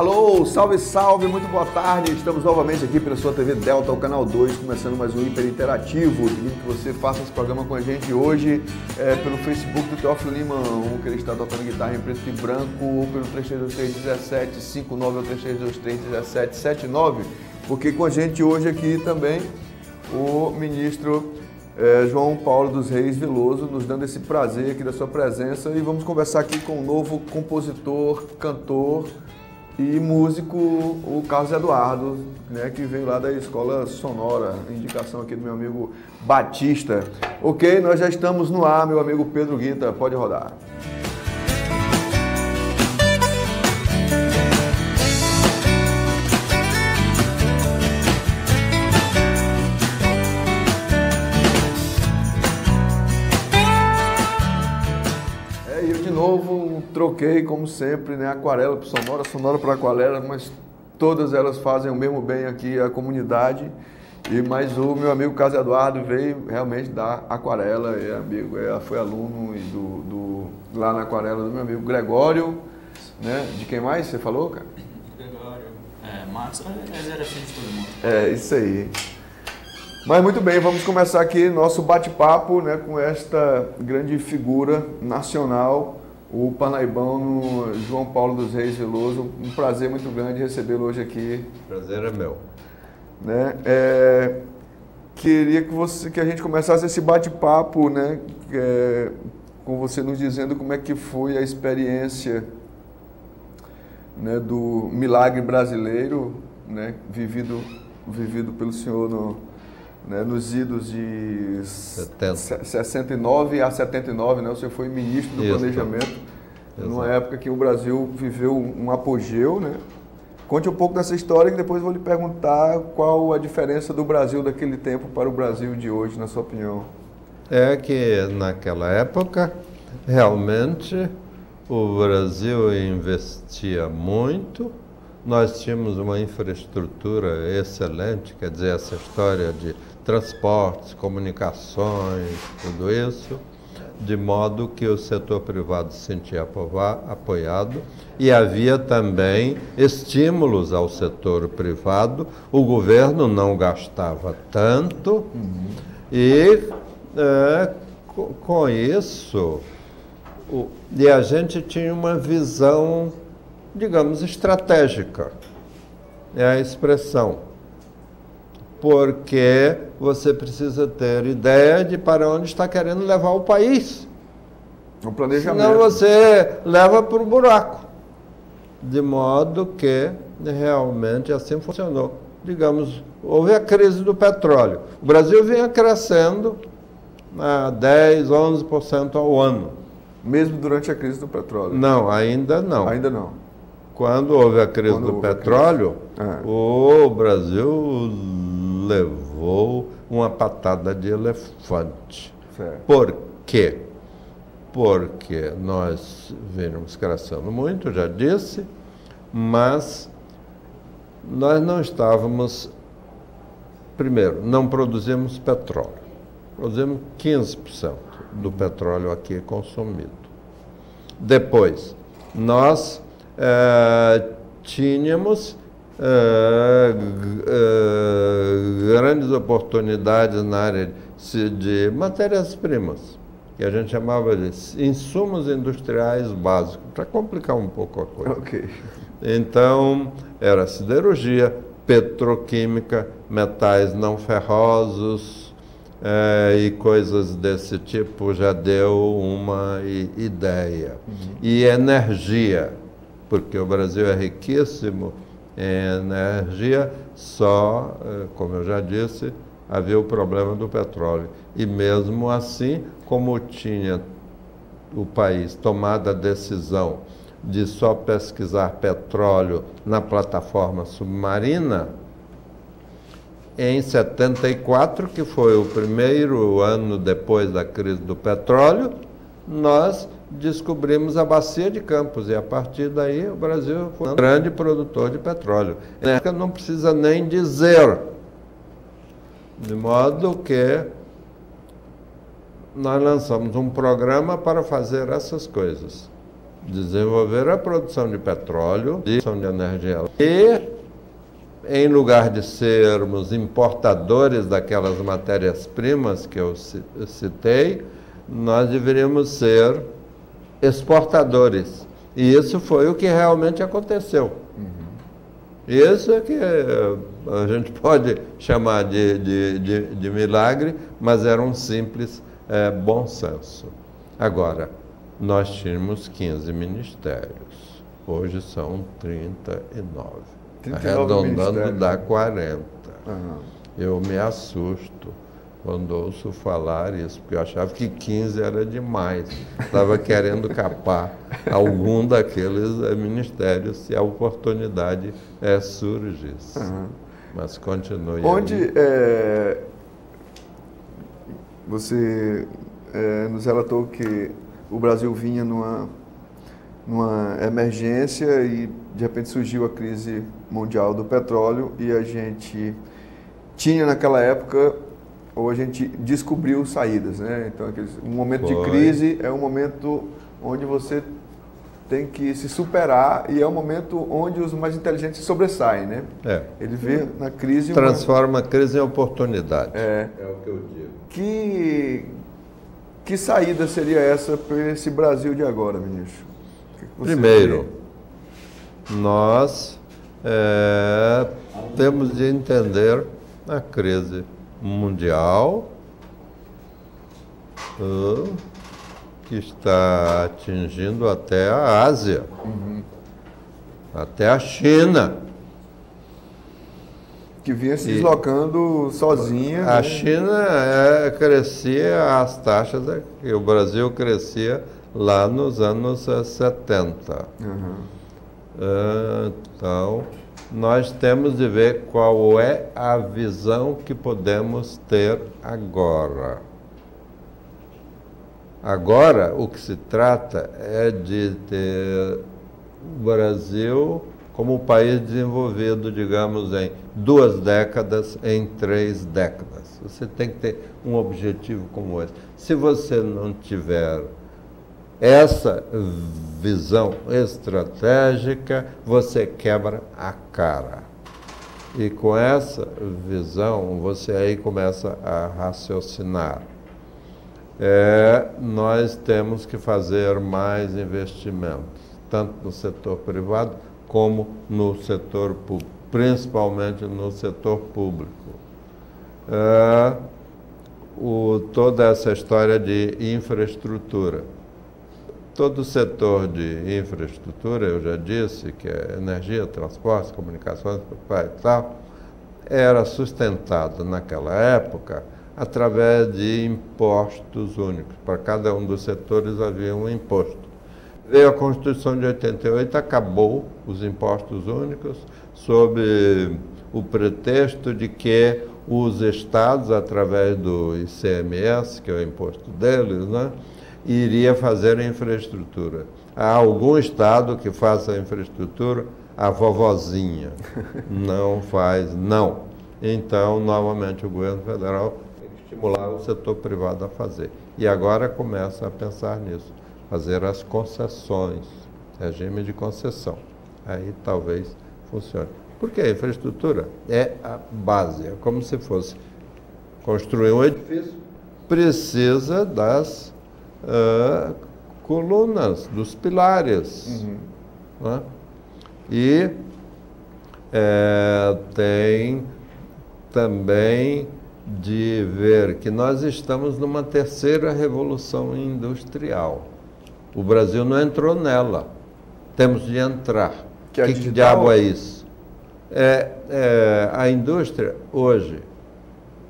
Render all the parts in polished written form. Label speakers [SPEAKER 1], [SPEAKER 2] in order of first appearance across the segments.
[SPEAKER 1] Alô, salve, salve, muito boa tarde. Estamos novamente aqui pela sua TV Delta, o canal 2, começando mais um Hiper Interativo. Pedindo que você faça esse programa com a gente hoje pelo Facebook do Teófilo Lima, que ele está tocando guitarra em preto e branco, ou pelo 3323-1759 ou 3323-1779, porque com a gente hoje aqui também o ministro João Paulo dos Reis Veloso, nos dando esse prazer aqui da sua presença, e vamos conversar aqui com o novo compositor, cantor e músico, o Carlos Eduardo, né, que veio lá da Escola Sonora, indicação aqui do meu amigo Batista. Ok, nós já estamos no ar, meu amigo Pedro Guinta, pode rodar. Troquei, como sempre, né, aquarela para sonora, sonora para aquarela, mas todas elas fazem o mesmo bem aqui à comunidade. Mas o meu amigo Carlos Eduardo veio realmente da aquarela, foi aluno lá na aquarela do meu amigo Gregório, né? De quem mais você falou, cara?
[SPEAKER 2] Gregório, Marcos, era filho de todo mundo.
[SPEAKER 1] É, isso aí. Mas muito bem, vamos começar aqui nosso bate-papo, né, com esta grande figura nacional, o paraibano João Paulo dos Reis Veloso. Um prazer muito grande recebê-lo hoje aqui.
[SPEAKER 3] Prazer é meu.
[SPEAKER 1] Né? Queria que a gente começasse esse bate-papo, né, com você nos dizendo como é que foi a experiência, né, do milagre brasileiro, né, vivido pelo senhor nos idos de 69 a 79, né? Você foi ministro do Planejamento, numa época que o Brasil viveu um apogeu, né? Conte um pouco dessa história, que depois vou lhe perguntar qual a diferença do Brasil daquele tempo para o Brasil de hoje, na sua opinião.
[SPEAKER 3] É que naquela época, realmente, o Brasil investia muito. Nós tínhamos uma infraestrutura excelente, quer dizer, essa história de transportes, comunicações, tudo isso, de modo que o setor privado se sentia apoiado, e havia também estímulos ao setor privado. O governo não gastava tanto, e com isso, e a gente tinha uma visão, digamos, estratégica, é a expressão, porque você precisa ter ideia de para onde está querendo levar o país.
[SPEAKER 1] Um planejamento.
[SPEAKER 3] Senão você leva para o buraco. De modo que realmente assim funcionou. Digamos, houve a crise do petróleo. O Brasil vinha crescendo a 10, 11% ao ano.
[SPEAKER 1] Mesmo durante a crise do petróleo?
[SPEAKER 3] Não, ainda não.
[SPEAKER 1] Ainda não.
[SPEAKER 3] Quando houve a crise do petróleo, o Brasil levou uma patada de elefante.
[SPEAKER 1] Certo.
[SPEAKER 3] Por quê? Porque nós vínhamos crescendo muito, já disse, mas nós não estávamos... Primeiro, não produzimos petróleo. Produzimos 15% do petróleo aqui consumido. Depois, nós tínhamos grandes oportunidades na área de matérias-primas, que a gente chamava de insumos industriais básicos, para complicar um pouco a coisa.
[SPEAKER 1] Okay.
[SPEAKER 3] Então, era siderurgia, petroquímica, metais não ferrosos, e coisas desse tipo, já deu uma ideia. E energia, porque o Brasil é riquíssimo em energia, só, como eu já disse, havia o problema do petróleo. E mesmo assim, como tinha o país tomado a decisão de só pesquisar petróleo na plataforma submarina, em 74, que foi o primeiro ano depois da crise do petróleo, nós descobrimos a bacia de Campos, e a partir daí o Brasil foi um grande produtor de petróleo. Não precisa nem dizer, de modo que nós lançamos um programa para fazer essas coisas. desenvolver a produção de petróleo, de energia. E, em lugar de sermos importadores daquelas matérias-primas que eu citei, nós deveríamos ser exportadores. E isso foi o que realmente aconteceu. Isso é que a gente pode chamar de milagre, mas era um simples bom senso. Agora, nós tínhamos 15 ministérios, hoje são 39. Arredondando dá 40. Eu me assusto quando ouço falar isso, porque eu achava que 15 era demais. Estava querendo capar algum daqueles ministérios se a oportunidade surgisse. Mas continue.
[SPEAKER 1] Onde você nos relatou que o Brasil vinha numa emergência e de repente surgiu a crise mundial do petróleo e a gente tinha naquela época, ou a gente descobriu saídas, né? Então, um momento de crise é um momento onde você tem que se superar e é um momento onde os mais inteligentes sobressaem, né? Ele vê na crise...
[SPEAKER 3] Transforma a crise em oportunidade. É o que eu digo.
[SPEAKER 1] Que saída seria essa para esse Brasil de agora, ministro?
[SPEAKER 3] Primeiro, nós temos de entender a crise mundial que está atingindo até a Ásia, até a China.
[SPEAKER 1] Que vinha se deslocando sozinha.
[SPEAKER 3] A China crescia as taxas que o Brasil crescia lá nos anos 70. Então, nós temos de ver qual é a visão que podemos ter agora. Agora, o que se trata é de ter o Brasil como um país desenvolvido, digamos, em 2 décadas, em 3 décadas. Você tem que ter um objetivo como esse. Se você não tiver essa visão estratégica, você quebra a cara. E com essa visão, você aí começa a raciocinar. Nós temos que fazer mais investimentos, tanto no setor privado como no setor público, principalmente no setor público. Toda essa história de infraestrutura. Todo o setor de infraestrutura, eu já disse, que é energia, transporte, comunicações e tal, era sustentado naquela época através de impostos únicos. Para cada um dos setores havia um imposto. Veio a Constituição de 88, acabou os impostos únicos, sob o pretexto de que os estados, através do ICMS, que é o imposto deles, né, iria fazer a infraestrutura. Há algum estado que faça a infraestrutura, a vovozinha não faz, não. Então, novamente, o governo federal tem que estimular o setor privado a fazer. E agora começa a pensar nisso, fazer as concessões, regime de concessão. Aí talvez funcione. Porque a infraestrutura é a base, é como se fosse construir um edifício, precisa das colunas, dos pilares. Né? E tem também de ver que nós estamos numa terceira revolução industrial. O Brasil não entrou nela. Temos de entrar. Que diabo é isso? A indústria hoje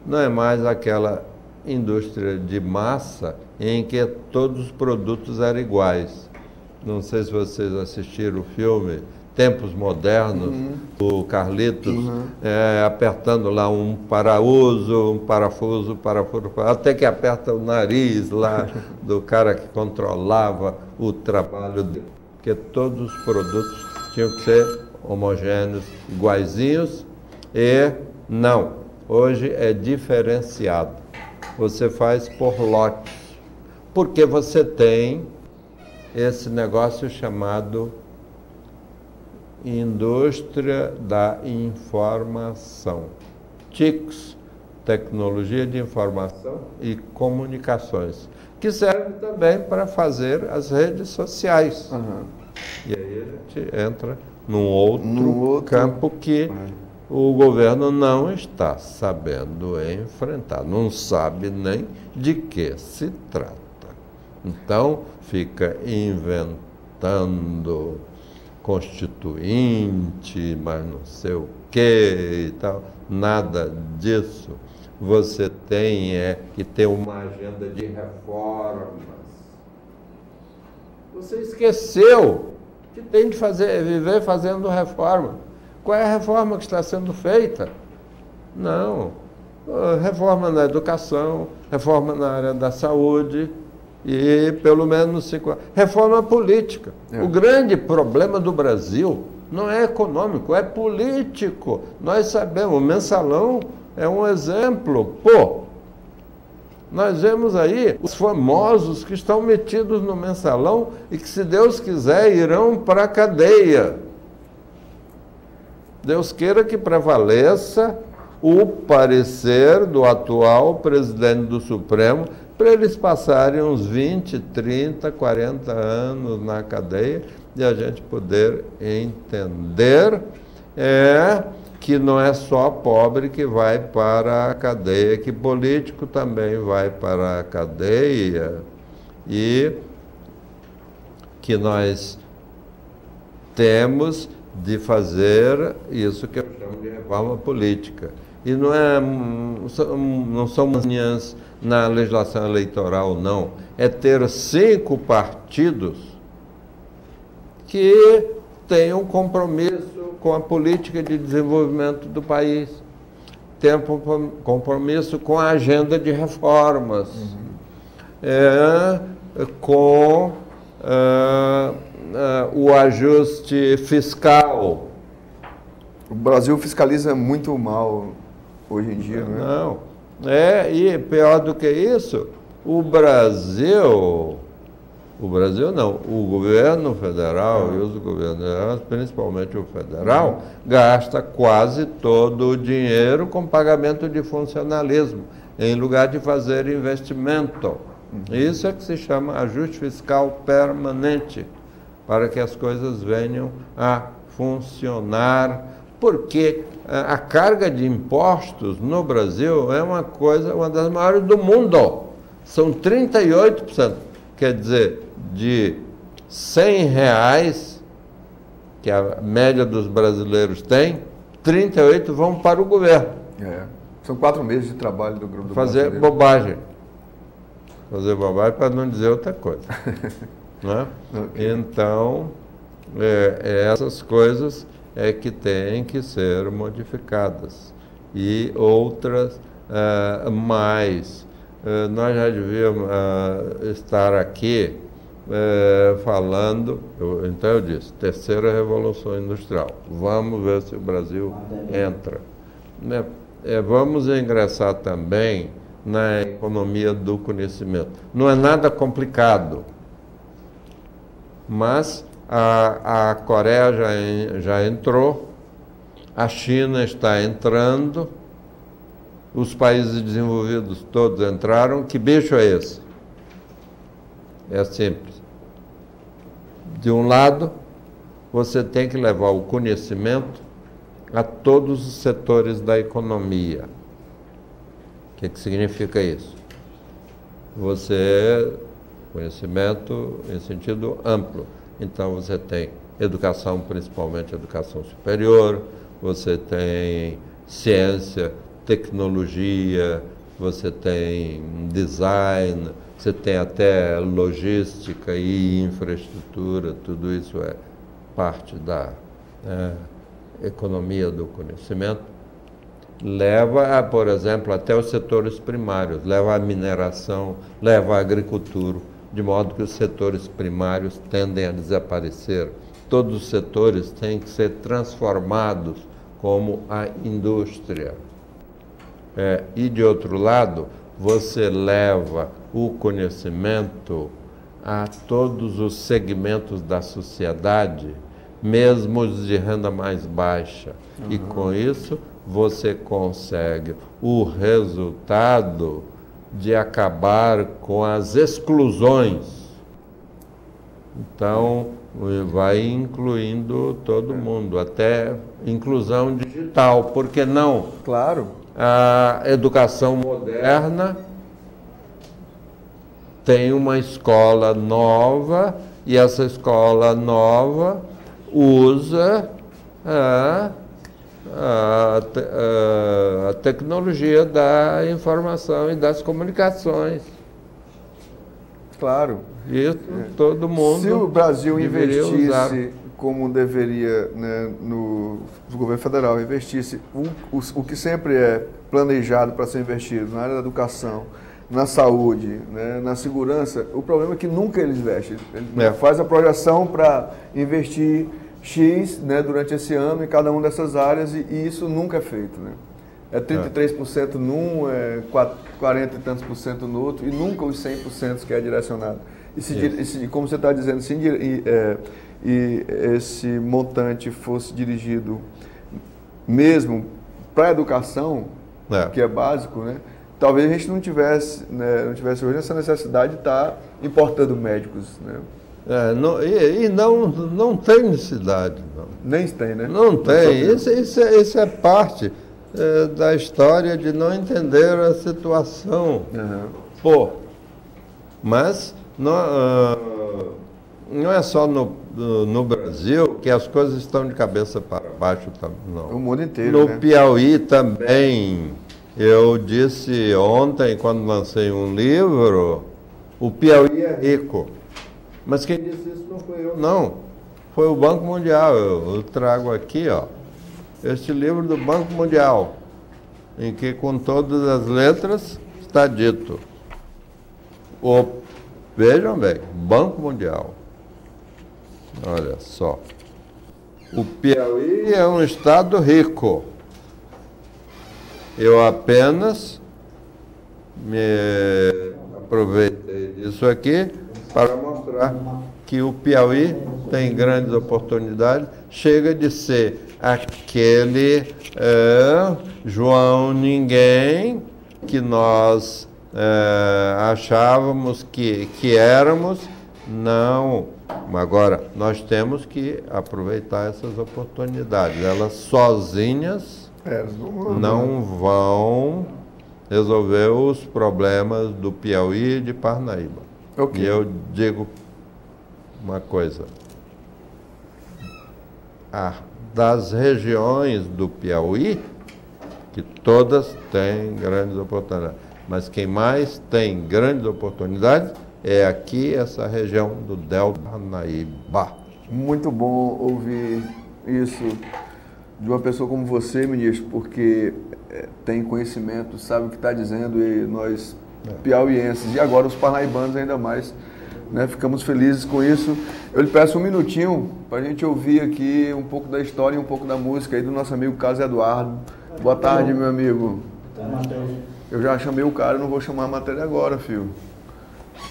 [SPEAKER 3] não é mais aquela indústria de massa em que todos os produtos eram iguais. Não sei se vocês assistiram o filme Tempos Modernos, o Carlitos apertando lá um parafuso, até que aperta o nariz lá do cara que controlava o trabalho dele. Porque todos os produtos tinham que ser homogêneos, iguaizinhos, e não. Hoje é diferenciado. Você faz por lotes, porque você tem esse negócio chamado indústria da informação. TICs, tecnologia de informação e comunicações, que serve também para fazer as redes sociais.
[SPEAKER 1] Uhum.
[SPEAKER 3] E aí a gente entra num outro campo que o governo não está sabendo enfrentar, não sabe nem de que se trata. Então, fica inventando constituinte, mas não sei o que e tal, nada disso. Você tem que ter uma agenda de reformas. Você esqueceu que tem de viver fazendo reforma. Qual é a reforma que está sendo feita? Não. Reforma na educação, reforma na área da saúde e pelo menos reforma política. O grande problema do Brasil não é econômico, é político. Nós sabemos, o Mensalão é um exemplo. Pô, nós vemos aí os famosos que estão metidos no Mensalão e que, se Deus quiser, irão para a cadeia. Deus queira que prevaleça o parecer do atual presidente do Supremo para eles passarem uns 20, 30, 40 anos na cadeia e a gente poder entender que não é só pobre que vai para a cadeia, que político também vai para a cadeia e que nós temos de fazer isso que eu chamo de reforma política. E não são manhãs na legislação eleitoral, não. É ter 5 partidos que tenham compromisso com a política de desenvolvimento do país, tenham compromisso com a agenda de reformas, com o ajuste fiscal.
[SPEAKER 1] O Brasil fiscaliza muito mal hoje em dia, né?
[SPEAKER 3] Não. E pior do que isso, o governo federal e os governos, principalmente o federal, gasta quase todo o dinheiro com pagamento de funcionalismo, em lugar de fazer investimento. Isso é que se chama ajuste fiscal permanente, para que as coisas venham a funcionar, porque a carga de impostos no Brasil é uma das maiores do mundo. São 38%. Quer dizer, de R$100, que a média dos brasileiros tem, 38 vão para o governo.
[SPEAKER 1] São 4 meses de trabalho do grupo do
[SPEAKER 3] Fazer bobagem. Fazer bobagem para não dizer outra coisa. Né? Então, essas coisas que têm que ser modificadas. E outras mais. Nós já devíamos estar aqui falando, então eu disse, terceira revolução industrial. Vamos ver se o Brasil entra. Vamos ingressar também na economia do conhecimento. Não é nada complicado, mas a Coreia já entrou, a China está entrando, os países desenvolvidos todos entraram. Que bicho é esse? É simples. De um lado, você tem que levar o conhecimento a todos os setores da economia. O que significa isso? Conhecimento em sentido amplo. Então, você tem educação, principalmente educação superior, você tem ciência, tecnologia, você tem design, você tem até logística e infraestrutura, tudo isso é parte da economia do conhecimento. Leva, por exemplo, até os setores primários, leva a mineração, leva a agricultura, de modo que os setores primários tendem a desaparecer. Todos os setores têm que ser transformados como a indústria. E, de outro lado, você leva o conhecimento a todos os segmentos da sociedade, mesmo os de renda mais baixa. E com isso você consegue o resultado de acabar com as exclusões. Então, vai incluindo todo mundo, até inclusão digital, por que não?
[SPEAKER 1] Claro.
[SPEAKER 3] A educação moderna tem uma escola nova e essa escola nova usa a tecnologia da informação e das comunicações.
[SPEAKER 1] Claro.
[SPEAKER 3] Isso todo mundo.
[SPEAKER 1] Se o Brasil investisse
[SPEAKER 3] usar,
[SPEAKER 1] como deveria, né, o governo federal investisse o que sempre é planejado para ser investido na área da educação, na saúde, né, na segurança, o problema é que nunca eles investem. Ele faz a projeção para investir X, né, durante esse ano em cada uma dessas áreas e isso nunca é feito, né? É 33% num, 40 e tantos por cento no outro e nunca os 100% que é direcionado. E como você está dizendo, se esse montante fosse dirigido mesmo para a educação, que é básico, né? Talvez a gente não tivesse hoje essa necessidade de estar importando médicos, né?
[SPEAKER 3] Não tem necessidade, não.
[SPEAKER 1] Nem tem, né?
[SPEAKER 3] Não tem. Isso é parte da história de não entender a situação. Mas não é só no Brasil que as coisas estão de cabeça para baixo, não.
[SPEAKER 1] O mundo inteiro,
[SPEAKER 3] No
[SPEAKER 1] né?
[SPEAKER 3] Piauí também. Eu disse ontem, quando lancei um livro, o Piauí é rico. Mas quem disse isso não foi eu, não. Foi o Banco Mundial. Eu trago aqui, ó, este livro do Banco Mundial, em que com todas as letras está dito. Vejam bem, Banco Mundial. Olha só. O Piauí é um estado rico. Eu apenas me aproveitei disso aqui para mostrar que o Piauí tem grandes oportunidades. Chega de ser aquele João Ninguém que nós achávamos que éramos. Não. Agora, nós temos que aproveitar essas oportunidades. Elas sozinhas não vão resolver os problemas do Piauí e de Parnaíba. E eu digo uma coisa. Das regiões do Piauí, que todas têm grandes oportunidades, mas quem mais tem grandes oportunidades é aqui, essa região do Delta Parnaíba.
[SPEAKER 1] Muito bom ouvir isso de uma pessoa como você, ministro, porque tem conhecimento, sabe o que está dizendo, e nós piauienses, e agora os parnaibanos ainda mais, né, ficamos felizes com isso. Eu lhe peço um minutinho para a gente ouvir aqui um pouco da história e um pouco da música aí do nosso amigo Carlos Eduardo. Boa tarde, meu amigo. Eu já chamei o cara, não vou chamar a matéria agora, filho.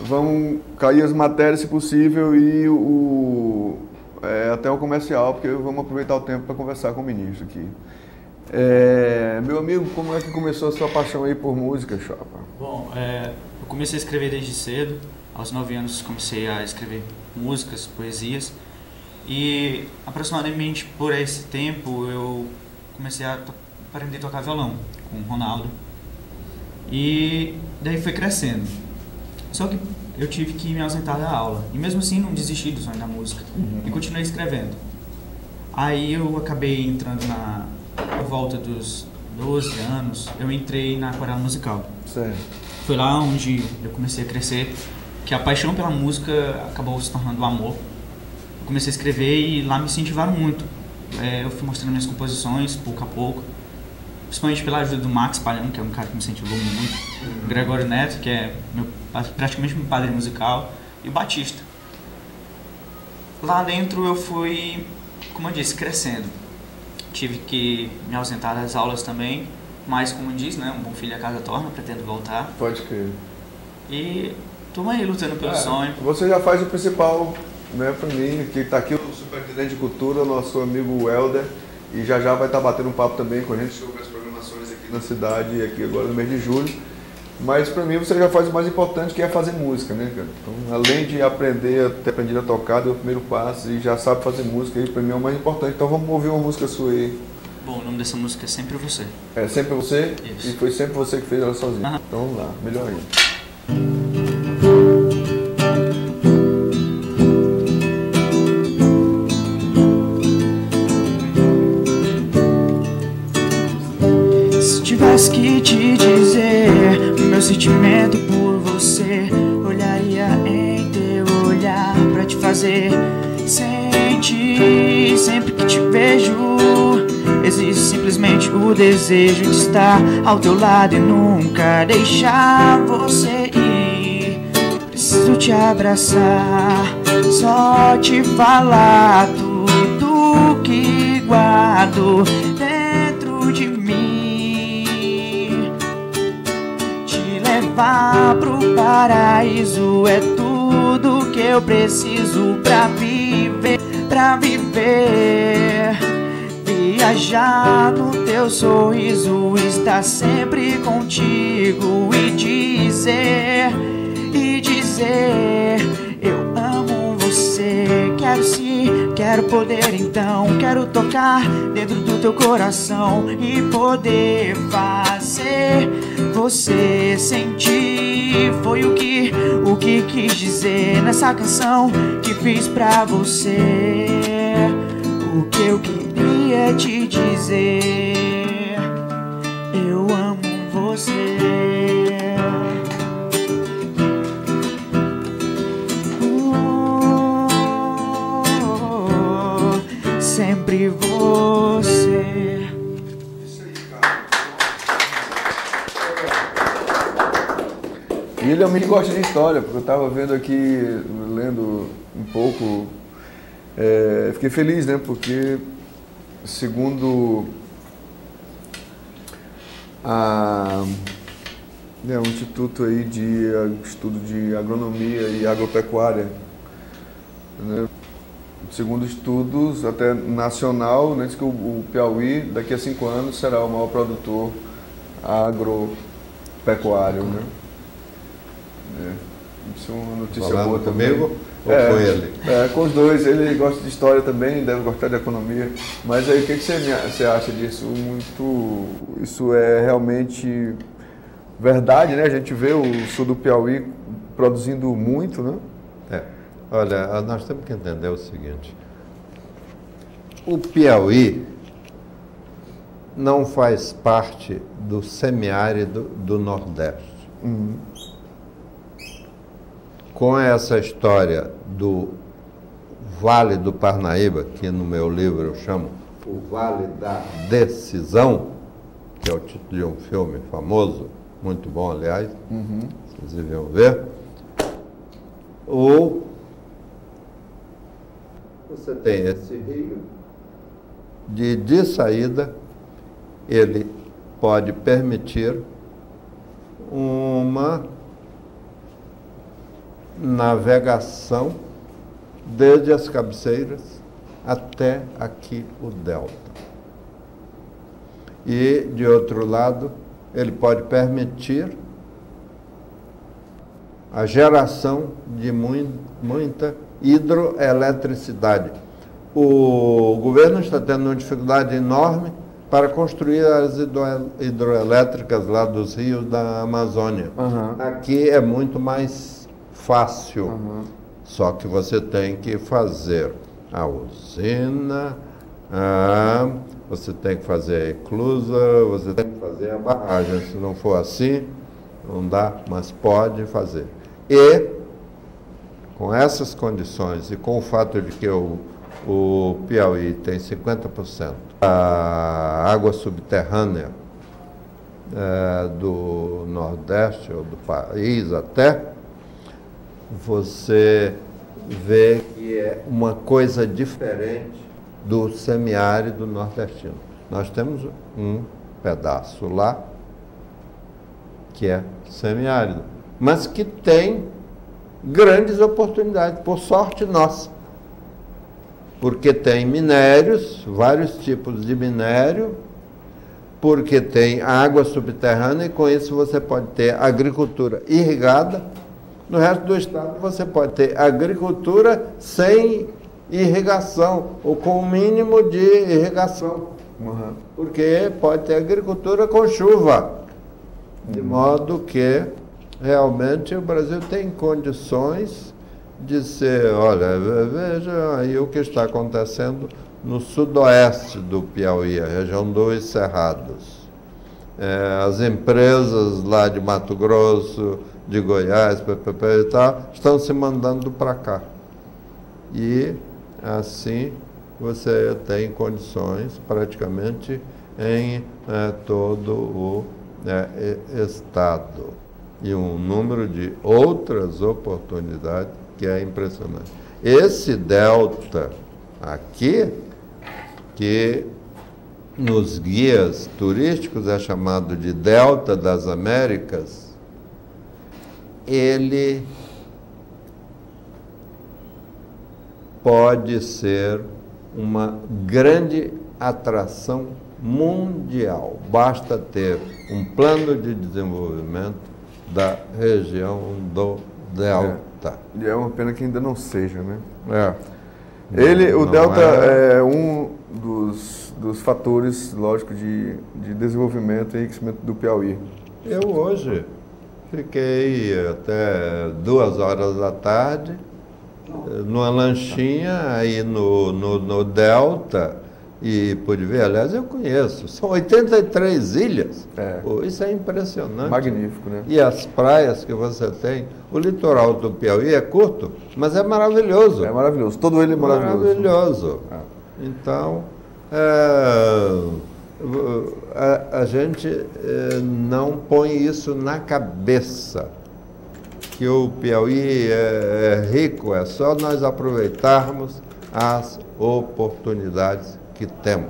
[SPEAKER 1] Vamos cair as matérias, se possível, e até o comercial, porque vamos aproveitar o tempo para conversar com o ministro aqui. Meu amigo, como é que começou a sua paixão aí por música, Chapa?
[SPEAKER 2] Bom, eu comecei a escrever desde cedo. Aos 9 anos comecei a escrever músicas, poesias. E aproximadamente por esse tempo eu comecei a aprender a tocar violão com o Ronaldo. E daí foi crescendo. Só que eu tive que me ausentar da aula. E mesmo assim não desisti do sonho da música. E continuei escrevendo. Aí eu acabei entrando por volta dos 12 anos, eu entrei na aquarela musical.
[SPEAKER 1] Certo.
[SPEAKER 2] Foi lá onde eu comecei a crescer, que a paixão pela música acabou se tornando um amor. Eu comecei a escrever e lá me incentivaram muito. Eu fui mostrando minhas composições, pouco a pouco. Principalmente pela ajuda do Max Palhão, que é um cara que me incentivou muito. O Gregório Neto, que é praticamente meu padrinho musical. E o Batista. Lá dentro eu fui, como eu disse, crescendo. Tive que me ausentar das aulas também. Mas, como diz, né, um bom filho a casa torna, pretendo voltar.
[SPEAKER 1] Pode crer.
[SPEAKER 2] E Estamos aí lutando pelo sonho.
[SPEAKER 1] Você já faz o principal, né, para mim, que está aqui o superintendente de cultura, nosso amigo Helder, e já vai estar batendo um papo também com a gente sobre as programações aqui na cidade, aqui agora no mês de julho. Mas para mim você já faz o mais importante, que é fazer música, né, cara? Então, além de aprender, ter aprendido a tocar, deu o primeiro passo e já sabe fazer música, aí para mim é o mais importante. Então vamos ouvir uma música sua aí.
[SPEAKER 2] Bom, o nome dessa música é Sempre Você.
[SPEAKER 1] É Sempre Você?
[SPEAKER 2] Isso.
[SPEAKER 1] E foi sempre você que fez ela sozinho. Então vamos lá, melhor ainda.
[SPEAKER 2] Se tivesse que te dizer meu sentimento por você, olharia em teu olhar pra te fazer sentir. Sempre que te vejo, existe simplesmente o desejo de estar ao teu lado e nunca deixar você ir. Preciso te abraçar, só te falar tudo que guardo dentro de mim. Te levar pro paraíso é tudo que eu preciso pra viver, pra viver. Viajar no teu sorriso, estar sempre contigo e dizer, eu amo você. Quero sim, quero poder então, quero tocar dentro do teu coração e poder fazer você sentir. Foi o que quis dizer nessa canção que fiz pra você. O que eu queria te dizer, eu amo você. Sempre você.
[SPEAKER 1] Isso aí, cara. William me gosta de história, porque eu estava vendo aqui, lendo um pouco, fiquei feliz, né? Porque segundo um instituto aí de estudo de agronomia e agropecuária, né? Segundo estudos até nacional, né, diz que o Piauí daqui a 5 anos será o maior produtor agropecuário, né? Isso é uma notícia
[SPEAKER 3] Falando
[SPEAKER 1] boa também.
[SPEAKER 3] Comigo ou com ele?
[SPEAKER 1] Com os dois. Ele gosta de história também, deve gostar de economia. Mas aí o que você acha disso? Isso é realmente verdade, né? A gente vê o sul do Piauí produzindo muito, né?
[SPEAKER 3] Olha, nós temos que entender o seguinte: o Piauí não faz parte do semiárido do Nordeste. Com essa história do Vale do Parnaíba, que no meu livro eu chamo o Vale da Decisão, que é o título de um filme famoso, muito bom, aliás, vocês deviam ver, você tem esse rio, de saída, ele pode permitir uma navegação desde as cabeceiras até aqui o delta. E, de outro lado, ele pode permitir a geração de muita hidroeletricidade. O governo está tendo uma dificuldade enorme para construir as hidroelétricas lá dos rios da Amazônia. Aqui é muito mais fácil, só que você tem que fazer a usina, você tem que fazer a eclusa, você tem que fazer a barragem. Se não for assim, não dá, mas pode fazer. E, com essas condições e com o fato de que o Piauí tem 50% a água subterrânea do Nordeste ou do país até, você vê que é uma coisa diferente do semiárido nordestino. Nós temos um pedaço lá que é semiárido, mas que tem grandes oportunidades, por sorte nossa. Porque tem minérios, vários tipos de minério, porque tem água subterrânea e com isso você pode ter agricultura irrigada. No resto do estado você pode ter agricultura sem irrigação, ou com o mínimo de irrigação.
[SPEAKER 1] Uhum.
[SPEAKER 3] Porque pode ter agricultura com chuva. De modo que realmente o Brasil tem condições de ser, olha, veja aí o que está acontecendo no sudoeste do Piauí, a região dos Cerrados. As empresas lá de Mato Grosso, de Goiás, e tal, estão se mandando para cá. E assim você tem condições praticamente em todo o estado. E um número de outras oportunidades que é impressionante. Esse delta aqui, que nos guias turísticos é chamado de Delta das Américas, ele pode ser uma grande atração mundial. Basta ter um plano de desenvolvimento da região do Delta.
[SPEAKER 1] E é uma pena que ainda não seja, né? O
[SPEAKER 3] Não
[SPEAKER 1] Delta é um dos fatores, lógico, de desenvolvimento e enriquecimento do Piauí.
[SPEAKER 3] Eu hoje fiquei até 2 horas da tarde numa lanchinha aí no Delta e pude ver, aliás, eu conheço, são 83 ilhas. Pô, isso é impressionante.
[SPEAKER 1] Magnífico, né?
[SPEAKER 3] E as praias que você tem, o litoral do Piauí é curto, mas é maravilhoso.
[SPEAKER 1] É maravilhoso, todo ele é maravilhoso.
[SPEAKER 3] Maravilhoso. Então, a gente não põe isso na cabeça, que o Piauí é rico, é só nós aproveitarmos as oportunidades que temos.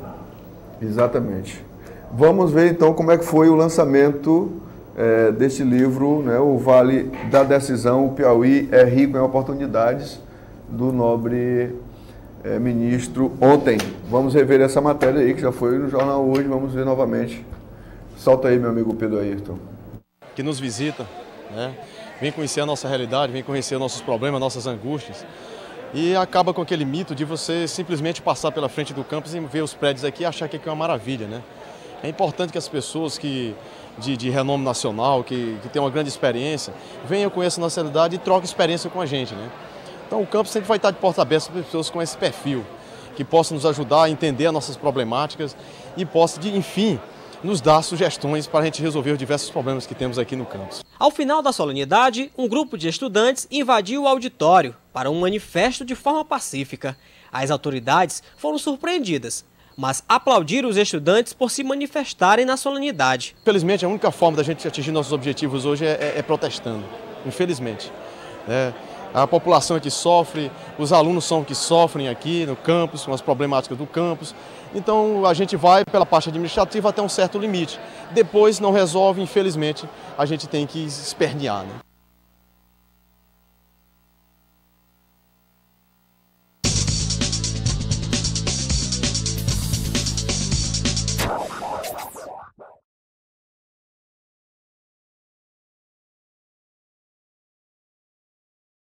[SPEAKER 1] Exatamente. Vamos ver então como é que foi o lançamento deste livro, né, O Vale da Decisão, o Piauí é rico em oportunidades, do nobre ministro ontem. Vamos rever essa matéria aí, que já foi no jornal hoje, vamos ver novamente. Solta aí, meu amigo Pedro Ayrton.
[SPEAKER 4] Que nos visita, né? Vem conhecer a nossa realidade, vem conhecer nossos problemas, nossas angústias. E acaba com aquele mito de você simplesmente passar pela frente do campus e ver os prédios aqui e achar que aqui é uma maravilha, né? É importante que as pessoas de renome nacional, que têm uma grande experiência, venham conhecer a nossa realidade e troquem experiência com a gente, né? Então o campus sempre vai estar de porta aberta para pessoas com esse perfil, que possam nos ajudar a entender as nossas problemáticas e possam, enfim, nos dar sugestões para a gente resolver os diversos problemas que temos aqui no campus.
[SPEAKER 5] Ao final da solenidade, um grupo de estudantes invadiu o auditório para um manifesto de forma pacífica. As autoridades foram surpreendidas, mas aplaudiram os estudantes por se manifestarem na solenidade.
[SPEAKER 4] Infelizmente, a única forma da gente atingir nossos objetivos hoje é protestando, infelizmente. A população é que sofre, os alunos são que sofrem aqui no campus, com as problemáticas do campus. Então a gente vai pela parte administrativa até um certo limite. Depois não resolve, infelizmente, a gente tem que espernear, né?